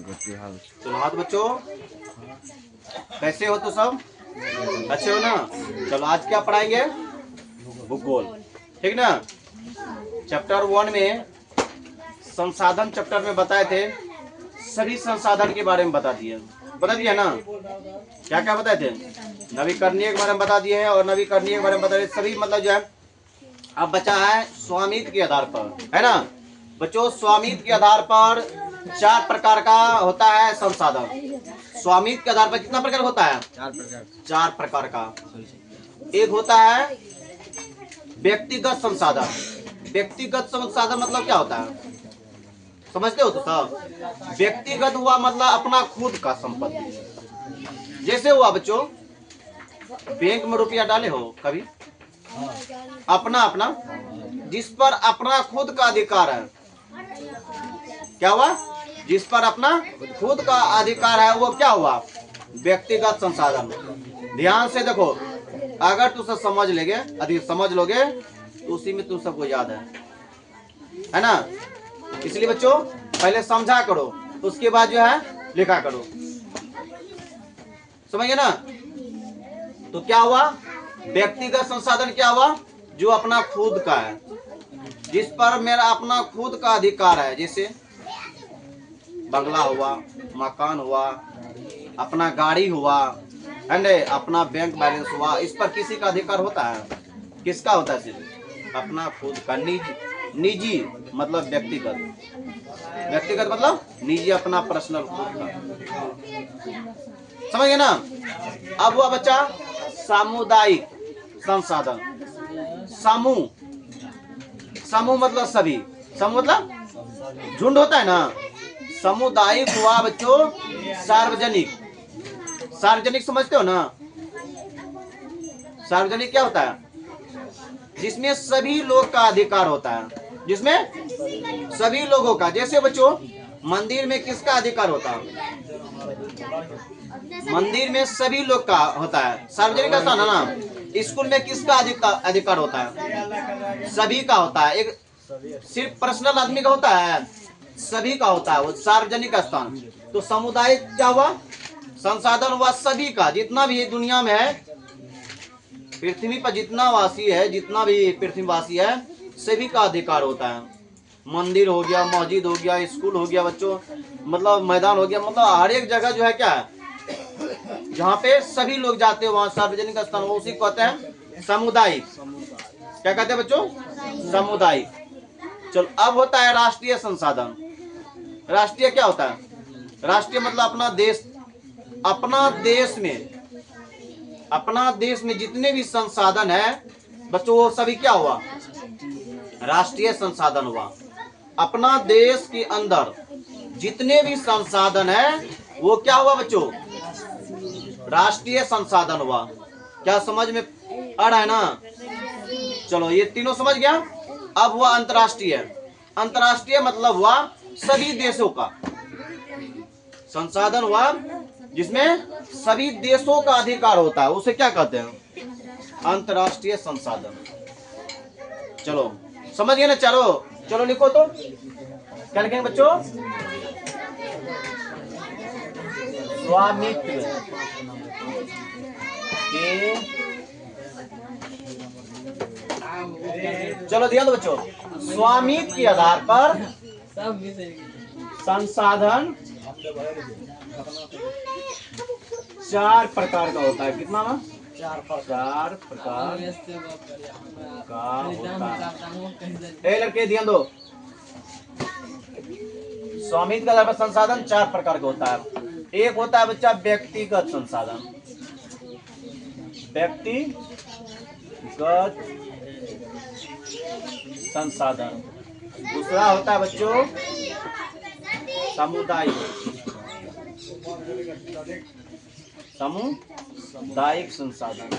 चलो हाथ बच्चों, कैसे हो तो सब अच्छे हो ना। चलो आज क्या पढ़ाएंगे, भूगोल, ठीक ना। चैप्टर 1 में संसाधन चैप्टर में बताए थे, सभी संसाधन के बारे में बता दिया ना। क्या क्या बताए थे, नवीकरणीय के बारे में बता दिए हैं और नवीकरणीय के बारे में बता दिए सभी, मतलब जो है अब बचा है स्वामित्व के आधार पर, है ना बच्चों। स्वामित्व के आधार पर 4 प्रकार का होता है संसाधन। स्वामित्व के आधार पर कितना प्रकार होता है, 4 प्रकार का। एक होता है व्यक्तिगत संसाधन। व्यक्तिगत संसाधन मतलब क्या होता है, समझते हो तो सब। व्यक्तिगत हुआ मतलब अपना खुद का संपत्ति। जैसे हुआ बच्चों, बैंक में रुपया डाले हो कभी, अपना जिस पर अपना खुद का अधिकार है, क्या हुआ, जिस पर अपना खुद का अधिकार है वो क्या हुआ, व्यक्तिगत संसाधन। ध्यान से देखो, अगर तुम समझ लेगे, अधिक समझ लोगे तो उसी में तुम सबको याद है ना। इसलिए बच्चों पहले समझा करो, उसके बाद जो है लिखा करो, समझिए ना। तो क्या हुआ, व्यक्तिगत संसाधन क्या हुआ, जो अपना खुद का है, जिस पर मेरा अपना खुद का अधिकार है। जैसे बंगला हुआ, मकान हुआ, अपना गाड़ी हुआ, एंड अपना बैंक बैलेंस हुआ, इस पर किसी का अधिकार होता है, किसका होता है, सिर्फ अपना खुद का। निजी मतलब व्यक्तिगत मतलब निजी, अपना पर्सनल खुद का, समझ गए ना। अब हुआ बच्चा सामुदायिक संसाधन। समूह मतलब सभी, समूह मतलब झुंड होता है ना। सामुदायिक हुआ बच्चों सार्वजनिक समझते हो ना। सार्वजनिक क्या होता है, जिसमें सभी लोग का अधिकार होता है, जिसमें सभी लोगों का। जैसे बच्चों मंदिर में किसका अधिकार होता है, मंदिर में सभी लोग का होता है, सार्वजनिक स्थान है ना। स्कूल में किसका अधिकार होता है, सभी का होता है। एक सिर्फ पर्सनल आदमी का होता है, सभी का होता है वो सार्वजनिक स्थान। तो सामुदायिक क्या हुआ, संसाधन हुआ सभी का, जितना भी दुनिया में है, पृथ्वी पर जितना वासी है, जितना भी पृथ्वीवासी है, सभी का अधिकार होता है। मंदिर हो गया, मस्जिद हो गया, स्कूल हो गया बच्चों, मतलब मैदान हो गया, मतलब हर एक जगह जो है क्या है, जहाँ पे सभी लोग जाते हैं वहाँ सार्वजनिक स्थान, वो उसी को कहते हैं सामुदायिक। क्या कहते हैं बच्चों, सामुदायिक। चलो अब होता है राष्ट्रीय संसाधन। राष्ट्रीय क्या होता है, राष्ट्रीय मतलब अपना देश। अपना देश में जितने भी संसाधन है बच्चों, वो सभी क्या हुआ, राष्ट्रीय संसाधन हुआ। अपना देश के अंदर जितने भी संसाधन है वो क्या हुआ बच्चों, राष्ट्रीय संसाधन हुआ। क्या समझ में आ रहा है ना। चलो ये तीनों समझ गया। अब हुआ अंतर्राष्ट्रीय। अंतर्राष्ट्रीय मतलब हुआ सभी देशों का संसाधन हुआ, जिसमें सभी देशों का अधिकार होता है, उसे क्या कहते हैं, अंतर्राष्ट्रीय संसाधन। चलो समझ गए ना। चलो लिखो तो क्या लिखेंगे बच्चों, स्वामित्व के, चलो ध्यान दो बच्चों, स्वामित्व के आधार पर संसाधन 4 प्रकार का होता है। कितना ना, 4 प्रकार का होता है। लड़के ध्यान दो, स्वामित्व के आधार पर संसाधन 4 प्रकार का होता है। एक होता है बच्चा व्यक्तिगत संसाधन, व्यक्तिगत संसाधन। दूसरा होता है बच्चों सामुदायिक संसाधन।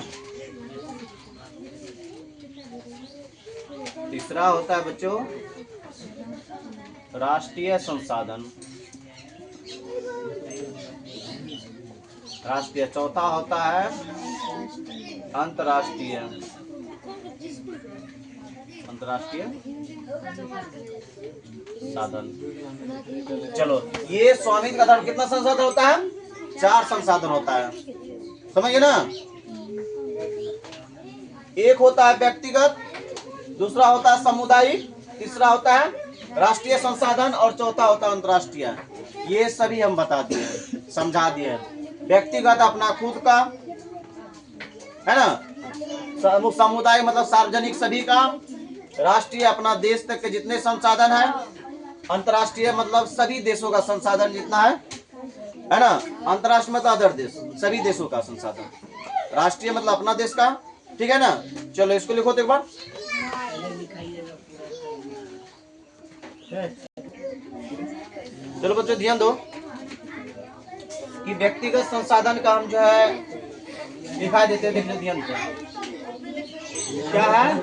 तीसरा होता है बच्चों राष्ट्रीय संसाधन। राष्ट्रीय। चौथा होता है अंतर्राष्ट्रीय। साधन। चलो, ये स्वामित्व का धर्म कितना संसाधन होता है? 4 संसाधन होता है, समझिए ना। एक होता है व्यक्तिगत, दूसरा होता है सामुदायिक, तीसरा होता है राष्ट्रीय संसाधन और चौथा होता है अंतर्राष्ट्रीय। ये सभी हम बता दिए, समझा दिए। व्यक्तिगत अपना खुद का है ना, समुदाय मतलब सार्वजनिक सभी का, राष्ट्रीय अपना देश तक के जितने संसाधन है, अंतर्राष्ट्रीय मतलब सभी देशों का संसाधन जितना है ना, अंतर्राष्ट्रीय मतलब अदर देश, सभी देशों का संसाधन, राष्ट्रीय मतलब अपना देश का, ठीक है ना। चलो इसको लिखो तो एक बार। चलो बच्चों ध्यान दो कि व्यक्तिगत संसाधन का हम जो है दिखाई देते हैं, देखो ध्यान दो क्या है।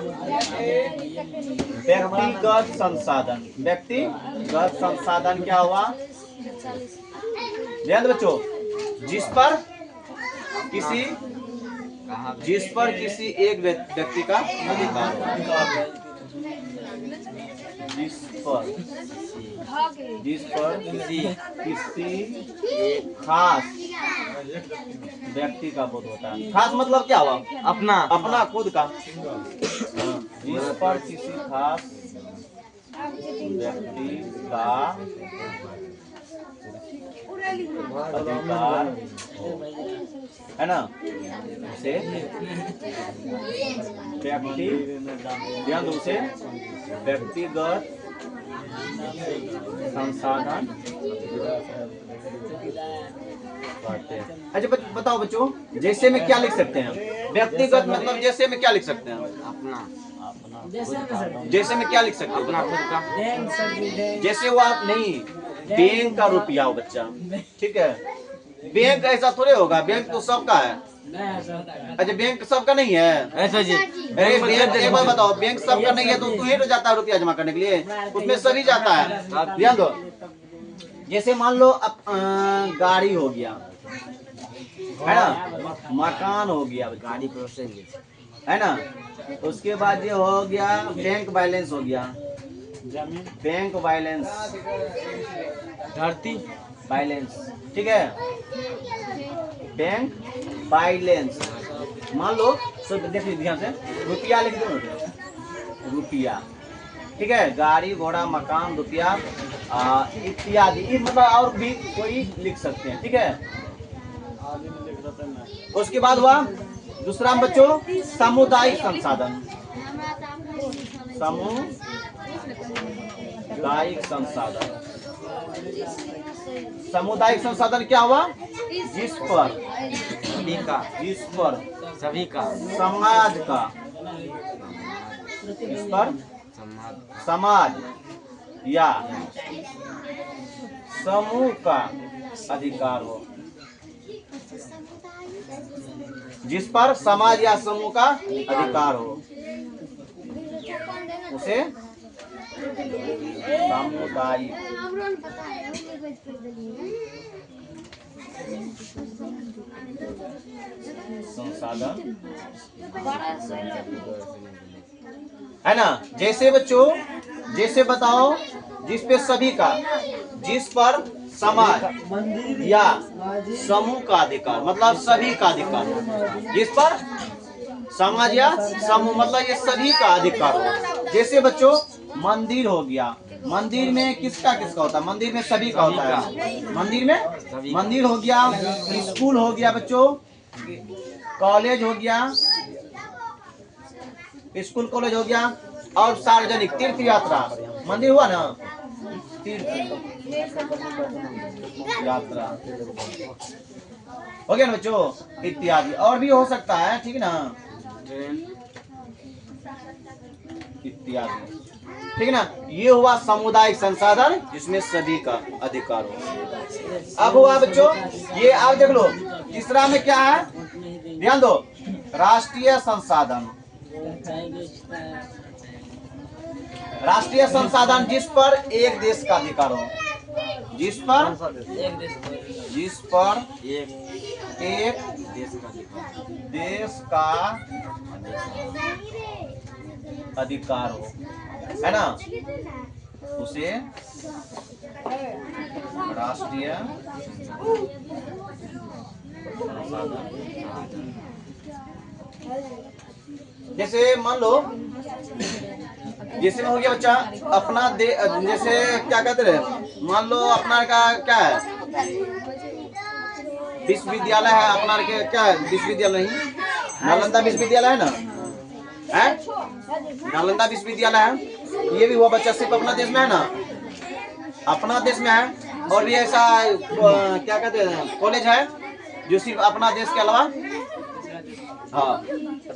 व्यक्तिगत संसाधन, व्यक्तिगत संसाधन क्या हुआ? ध्यान दो बच्चों, जिस पर किसी एक व्यक्ति का अधिकार हो, जिस पर किसी एक खास व्यक्ति का बोध होता है। खास मतलब क्या हुआ? अपना खुद का। जिस पर किसी खास व्यक्ति का अधिकार है ना, उसे व्यक्तिगत संसाधन कहते हैं। अच्छा बताओ बच्चों, जैसे में क्या लिख सकते हैं? व्यक्तिगत मतलब जैसे में क्या लिख सकते हैं? अपना। जैसे में क्या लिख सकते हो? अपना खुद का। जैसे वो आप नहीं, बैंक का रुपया हो बच्चा, ठीक है। बैंक ऐसा थोड़े होगा, बैंक तो सबका है। अच्छा बैंक सबका नहीं है ऐसा जी? अरे बैंक एक बार बताओ, बैंक सबका नहीं है तो तू ही तो जाता है रुपया जमा करने के लिए, उसमें सभी जाता है। ध्यान दो, जैसे मान लो गाड़ी हो गया है ना, मकान हो गया, गाड़ी प्रोसेस है ना, उसके बाद ये हो गया बैंक बैलेंस हो गया, बैंक बैलेंस, धरती बैलेंस, ठीक है। बैंक बैलेंस मान लो, सब देखिए ध्यान से, रुपया लिख दो, रुपया, ठीक है। गाड़ी घोड़ा मकान रुपया इत्यादि, मतलब और भी कोई लिख सकते हैं, ठीक है। उसके बाद हुआ दूसरा बच्चों सामुदायिक संसाधन। सामुदायिक संसाधन, सामुदायिक संसाधन क्या हुआ? जिस पर सभी का समाज का, इस पर समाज या समूह का अधिकार हो, जिस पर समाज या समूह का अधिकार हो, उसे सामुदायिक संसाधन है ना। जैसे बच्चों, जैसे बताओ, जिस पे सभी का, जिस पर समाज या समूह का अधिकार, मतलब सभी का अधिकार, जिस पर समाज या समूह मतलब ये सभी का अधिकार हो। जैसे बच्चों मंदिर हो गया, मंदिर में किसका किसका होता है? मंदिर में सभी का होता है। मंदिर में मंदिर हो गया, स्कूल हो गया बच्चों, कॉलेज हो गया, स्कूल कॉलेज हो गया, और सार्वजनिक तीर्थ यात्रा, मंदिर हुआ ना, तीर्थ यात्रा हो गया ना बच्चों, इत्यादि और भी हो सकता है, ठीक ना, इत्यादि, ठीक ना। ये हुआ सामुदायिक संसाधन जिसमें सभी का अधिकार हो। अब हुआ बच्चों ये, आप देख लो तीसरा में क्या है, ध्यान दो, राष्ट्रीय संसाधन। राष्ट्रीय संसाधन जिस पर एक देश का अधिकार हो, जिस पर एक देश का अधिकार हो, है ना, उसे राष्ट्रीय संसाधन। जैसे मान लो, जैसे में हो गया बच्चा अपना जैसे क्या कहते हैं, मान लो अपना का क्या है, विश्वविद्यालय है अपना के, क्या है विश्वविद्यालय नहीं, नालंदा विश्वविद्यालय है ना, है नालंदा विश्वविद्यालय है, ये भी हुआ बच्चा सिर्फ अपना देश में है ना, अपना देश में है। और भी ऐसा क्या कहते हैं कॉलेज है जो सिर्फ अपना देश के अलावा, हाँ,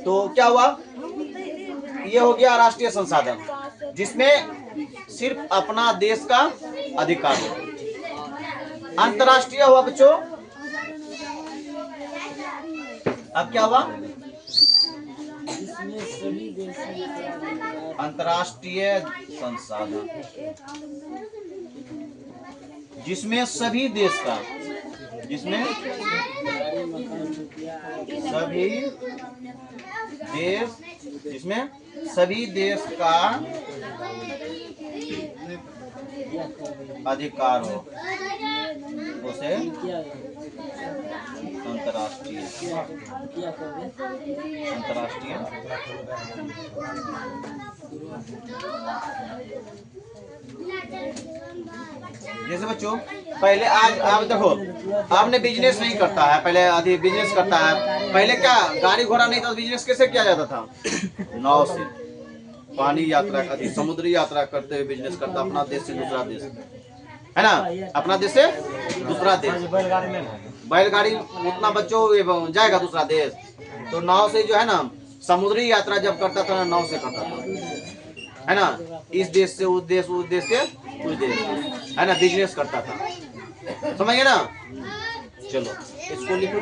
तो क्या हुआ, ये हो गया राष्ट्रीय संसाधन जिसमें सिर्फ अपना देश का अधिकार हो। अंतर्राष्ट्रीय हुआ बच्चों, अब क्या हुआ, अंतर्राष्ट्रीय संसाधन जिसमें सभी देश का, जिसमें सभी देश, जिसमें सभी देश का अधिकार हो, उसे अंतर्राष्ट्रीय जैसे बच्चों पहले आज आप देखो, आपने बिजनेस नहीं करता है, पहले आदि बिजनेस करता है, पहले क्या गाड़ी घोड़ा नहीं था, बिजनेस कैसे किया जाता था, नाव से पानी यात्रा करती, समुद्री यात्रा करते हुए बिजनेस करता, अपना देश से दूसरा देश, है ना, अपना देश से दूसरा देश, बैलगाड़ी उतना बच्चों जाएगा दूसरा देश, तो नाव से जो है ना समुद्री यात्रा जब करता था नाव से करता था, है ना, इस देश से उस देश, उस देश से उस देश, है ना, बिजनेस करता था, समझ गए ना। चलो इसको लिखो।